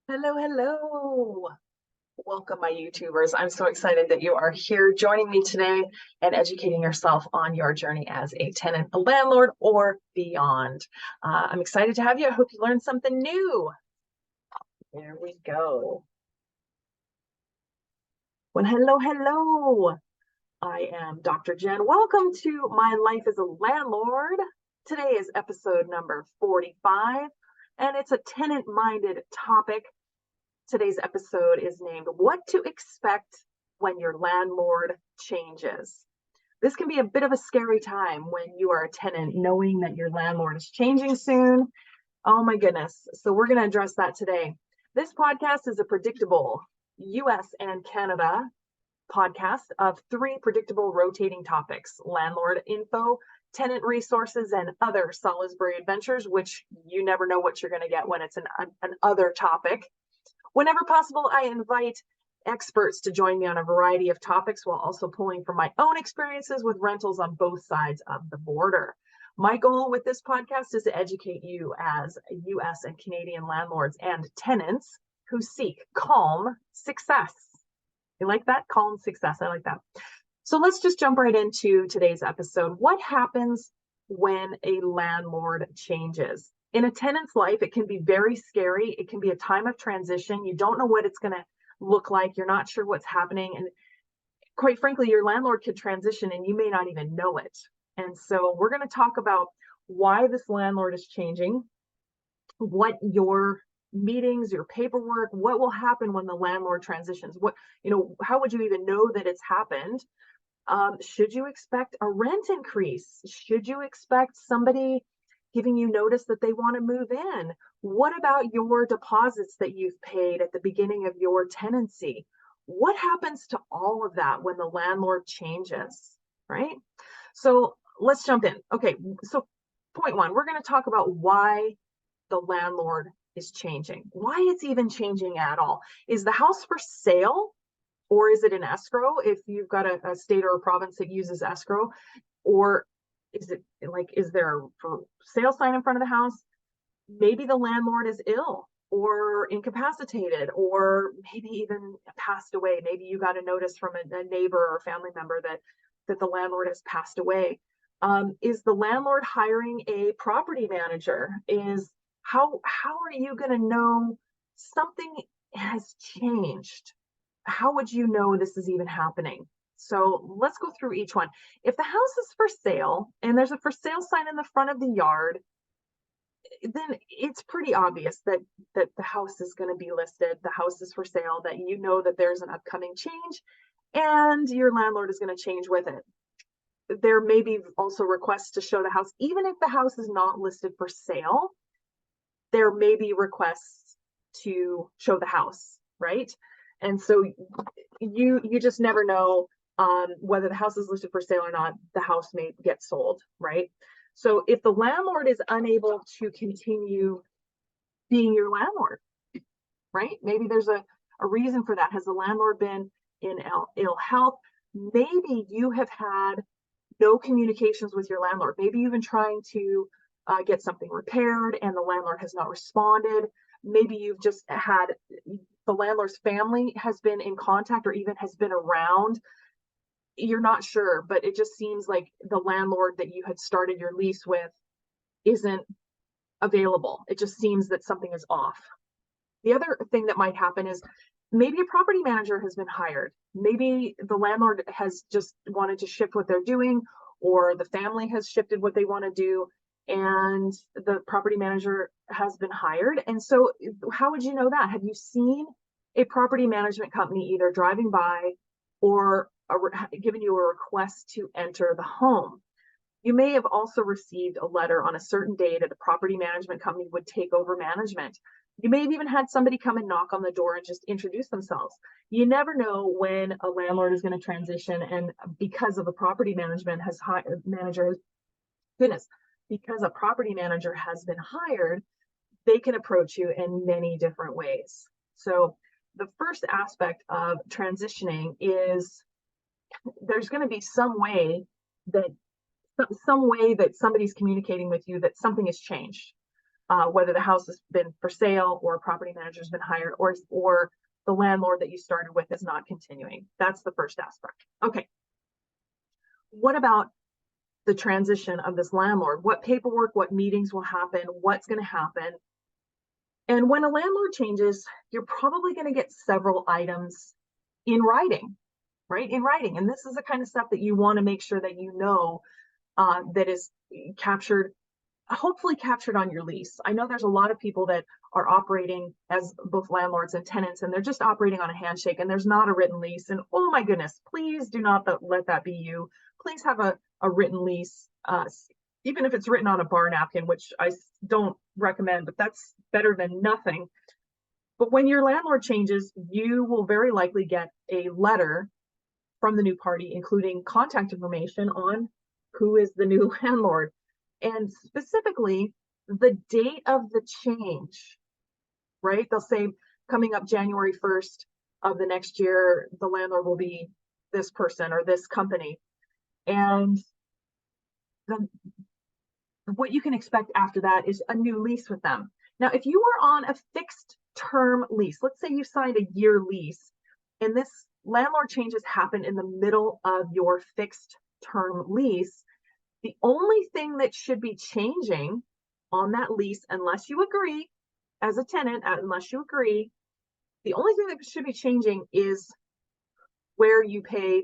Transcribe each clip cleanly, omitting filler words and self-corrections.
Hello, hello. Welcome, my YouTubers. I'm so excited that you are here joining me today and educating yourself on your journey as a tenant, a landlord, or beyond. I'm excited to have you. I hope you learned something new. There we go. Well, hello, hello. I am Dr. Jen. Welcome to My Life as a Landlord. Today is episode number 45, and it's a tenant-minded topic. Today's episode is named What to Expect When Your Landlord Changes. This can be a bit of a scary time when you are a tenant, knowing that your landlord is changing soon. Oh my goodness. So, we're going to address that today. This podcast is a predictable US and Canada podcast of three predictable rotating topics: landlord info, tenant resources, and other Salisbury adventures, which you never know what you're going to get when it's an other topic. Whenever possible, I invite experts to join me on a variety of topics while also pulling from my own experiences with rentals on both sides of the border. My goal with this podcast is to educate you as US and Canadian landlords and tenants who seek calm success. You like that? Calm success. I like that. So let's just jump right into today's episode. What happens when a landlord changes? In a tenant's life, it can be very scary. It can be a time of transition. You don't know what it's going to look like. You're not sure what's happening. And quite frankly, your landlord could transition and you may not even know it. And so we're going to talk about why this landlord is changing, what your meetings, your paperwork, what will happen when the landlord transitions, how would you even know that it's happened? Should you expect a rent increase? Should you expect somebody giving you notice that they want to move in? What about your deposits that you've paid at the beginning of your tenancy? What happens to all of that when the landlord changes, right? So let's jump in. Okay, so point one, we're going to talk about why the landlord is changing, why it's even changing at all. Is the house for sale? Or is it an escrow if you've got a state or a province that uses escrow? Or is it like, is there a for sale sign in front of the house? Maybe the landlord is ill or incapacitated, or maybe even passed away. Maybe you got a notice from a neighbor or family member that the landlord has passed away. Is the landlord hiring a property manager? How are you going to know something has changed? How would you know this is even happening? So let's go through each one. If the house is for sale and there's a for sale sign in the front of the yard, then it's pretty obvious that the house is going to be listed, the house is for sale, that you know that there's an upcoming change and your landlord is going to change with it. There may be also requests to show the house. Even if the house is not listed for sale, there may be requests to show the house, right? And so you just never know whether the house is listed for sale or not. The house may get sold, right? So if the landlord is unable to continue being your landlord, right? Maybe there's a reason for that. Has the landlord been in ill health? Maybe you have had no communications with your landlord. Maybe you've been trying to get something repaired and the landlord has not responded. Maybe you've just had the landlord's family has been in contact or even has been around. You're not sure, but it just seems like the landlord that you had started your lease with isn't available. It just seems that something is off. The other thing that might happen is maybe a property manager has been hired. Maybe the landlord has just wanted to shift what they're doing, or the family has shifted what they want to do, and the property manager has been hired. And so how would you know that? Have you seen a property management company either driving by or given you a request to enter the home? You may have also received a letter on a certain day that the property management company would take over management. You may have even had somebody come and knock on the door and just introduce themselves. You never know when a landlord is going to transition, and because of a property management has manager, goodness, because a property manager has been hired, they can approach you in many different ways. So the first aspect of transitioning is there's going to be some way that somebody's communicating with you that something has changed. whether the house has been for sale or a property manager has been hired, or the landlord that you started with is not continuing. That's the first aspect. Okay. What about the transition of this landlord? What paperwork, what meetings will happen, what's going to happen? And when a landlord changes, you're probably going to get several items in writing, right? In writing. And this is the kind of stuff that you want to make sure that you know that is captured, hopefully captured on your lease. I know there's a lot of people that are operating as both landlords and tenants, and they're just operating on a handshake, and there's not a written lease. And oh my goodness, please do not let that be you. Please have a written lease, even if it's written on a bar napkin, which I don't recommend, but that's better than nothing. But when your landlord changes, you will very likely get a letter from the new party, including contact information on who is the new landlord, and specifically the date of the change, right? They'll say coming up January 1st of the next year, the landlord will be this person or this company. And what you can expect after that is a new lease with them. Now, if you were on a fixed term lease, let's say you signed a year lease, and this landlord changes happen in the middle of your fixed term lease, the only thing that should be changing on that lease, unless you agree as a tenant, unless you agree, the only thing that should be changing is where you pay,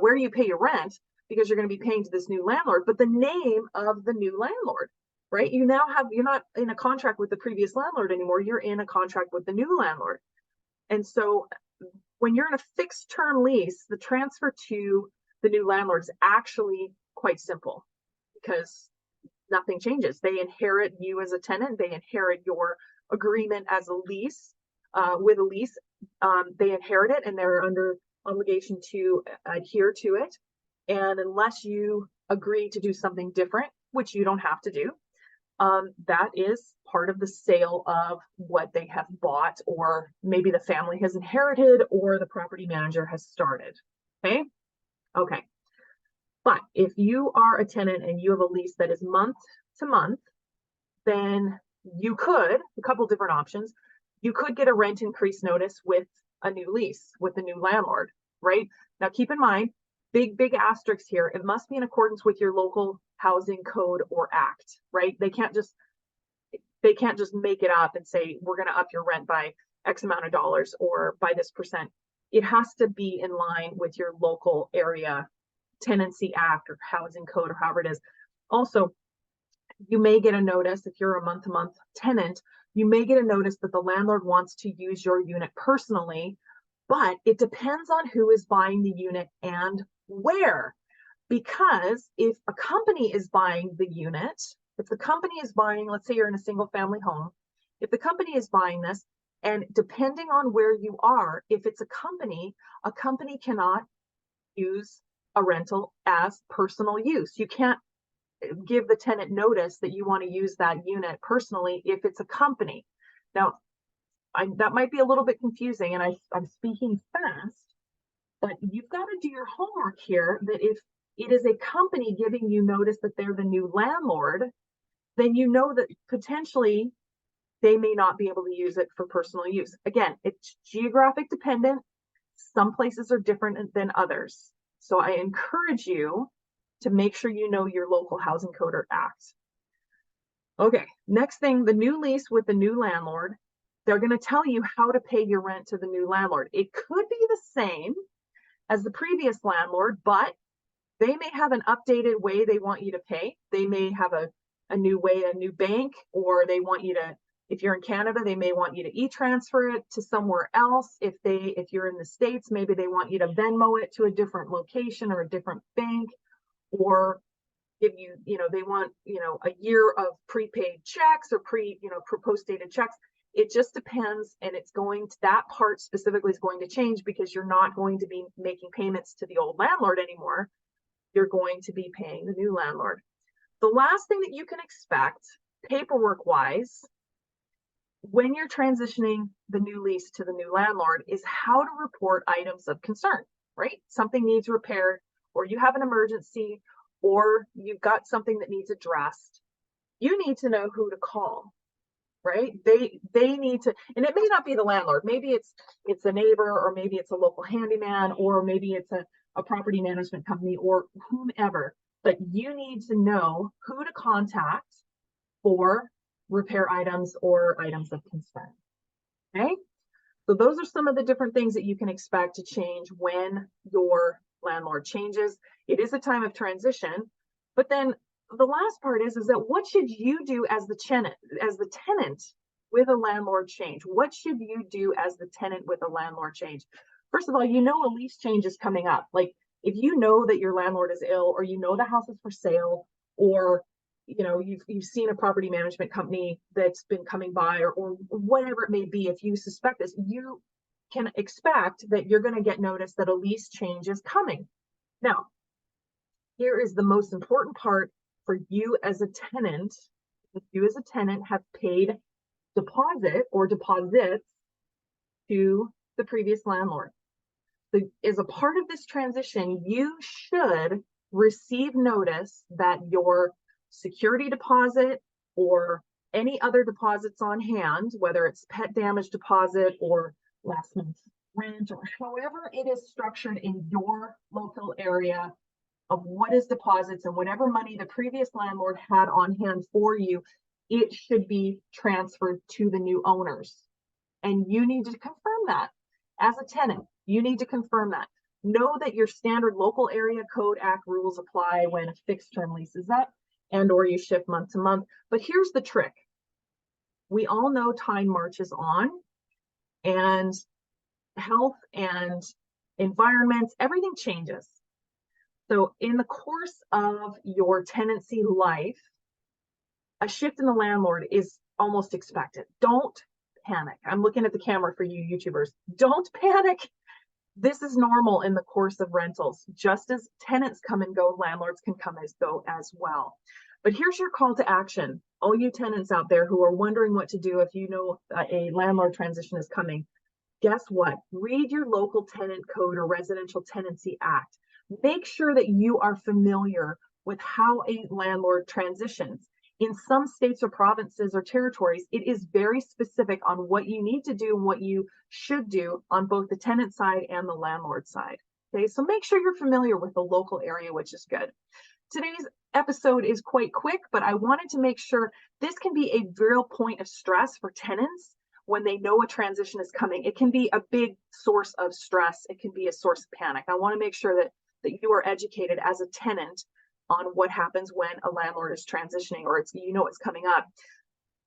where you pay your rent, because you're going to be paying to this new landlord, but the name of the new landlord, right? You're not in a contract with the previous landlord anymore. You're in a contract with the new landlord. And so when you're in a fixed term lease, the transfer to the new landlord is actually quite simple because nothing changes. They inherit you as a tenant. They inherit your agreement as a lease, with a lease. They inherit it, and they're under obligation to adhere to it. And unless you agree to do something different, which you don't have to do, that is part of the sale of what they have bought, or maybe the family has inherited, or the property manager has started. Okay. Okay. But if you are a tenant and you have a lease that is month to month, then you could, a couple different options, you could get a rent increase notice with a new lease with the new landlord, right? Now, keep in mind, big asterisks here. It must be in accordance with your local housing code or act, right? They can't just make it up and say, we're going to up your rent by X amount of dollars or by this percent. It has to be in line with your local area tenancy act or housing code or however it is. Also, you may get a notice if you're a month-to-month tenant, you may get a notice that the landlord wants to use your unit personally, but it depends on who is buying the unit and where. Because if a company is buying the unit, if the company is buying, let's say you're in a single family home, if the company is buying this, and depending on where you are, if it's a company cannot use a rental as personal use. You can't give the tenant notice that you want to use that unit personally if it's a company. Now, that might be a little bit confusing, and I'm speaking fast, but you've got to do your homework here, that if it is a company giving you notice that they're the new landlord, then you know that potentially they may not be able to use it for personal use. Again, it's geographic dependent. Some places are different than others. So I encourage you to make sure you know your local housing code or act. Okay, next thing, the new lease with the new landlord, they're going to tell you how to pay your rent to the new landlord. It could be the same as the previous landlord, but they may have an updated way they want you to pay. They may have a new way, a new bank, or they want you to, if you're in Canada, they may want you to e-transfer it to somewhere else. If you're in the States, maybe they want you to Venmo it to a different location or a different bank, or give you, they want, a year of prepaid checks or post-dated checks. It just depends, and that part specifically is going to change because you're not going to be making payments to the old landlord anymore. You're going to be paying the new landlord. The last thing that you can expect, paperwork-wise, when you're transitioning the new lease to the new landlord, is how to report items of concern, right? Something needs repaired, or you have an emergency, or you've got something that needs addressed. you need to know who to call, right? They need to, and it may not be the landlord. Maybe it's a neighbor, or maybe it's a local handyman, or maybe it's a property management company, or whomever. But you need to know who to contact for repair items or items of concern. Okay. So those are some of the different things that you can expect to change when your landlord changes. It is a time of transition, but then the last part is that what should you do as the tenant with a landlord change? What should you do as the tenant with a landlord change? First of all, you know a lease change is coming up. Like if you know that your landlord is ill, or you know the house is for sale, or you've seen a property management company that's been coming by, or whatever it may be, if you suspect this, you can expect that you're going to get notice that a lease change is coming. Now, here is the most important part for you as a tenant. If you as a tenant have paid deposit or deposits to the previous landlord, so as a part of this transition, you should receive notice that your security deposit or any other deposits on hand, whether it's pet damage deposit or last month's rent, or however it is structured in your local area of what is deposits, and whatever money the previous landlord had on hand for you, it should be transferred to the new owners. And you need to confirm that as a tenant. You need to confirm that. Know that your standard local area code act rules apply when a fixed term lease is up and or you shift month to month. But here's the trick. We all know time marches on, and health and environments, everything changes. So in the course of your tenancy life, a shift in the landlord is almost expected. Don't panic. I'm looking at the camera for you YouTubers. Don't panic. This is normal in the course of rentals. Just as tenants come and go, landlords can come and go as well. But here's your call to action. All you tenants out there who are wondering what to do if you know a landlord transition is coming, guess what? Read your local tenant code or residential tenancy act. Make sure that you are familiar with how a landlord transitions. In some states or provinces or territories, it is very specific on what you need to do and what you should do on both the tenant side and the landlord side. Okay, so make sure you're familiar with the local area, which is good. Today's episode is quite quick, but I wanted to make sure this can be a real point of stress for tenants when they know a transition is coming. It can be a big source of stress. It can be a source of panic. I want to make sure that you are educated as a tenant on what happens when a landlord is transitioning, or it's coming up.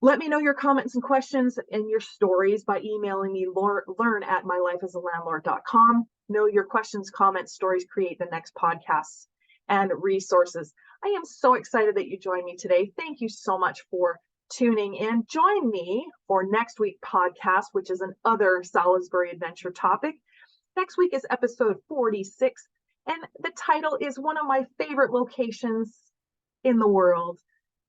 Let me know your comments and questions and your stories by emailing me learn@mylifeasalandlord.com. Know your questions, comments, stories create the next podcasts and resources. I am so excited that you joined me today. Thank you so much for tuning in. Join me for next week's podcast, which is another Salisbury adventure topic. Next week is episode 46. And the title is one of my favorite locations in the world.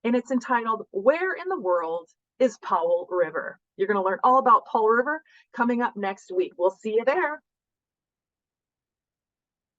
And it's entitled, Where in the World is Powell River? You're going to learn all about Powell River coming up next week. We'll see you there.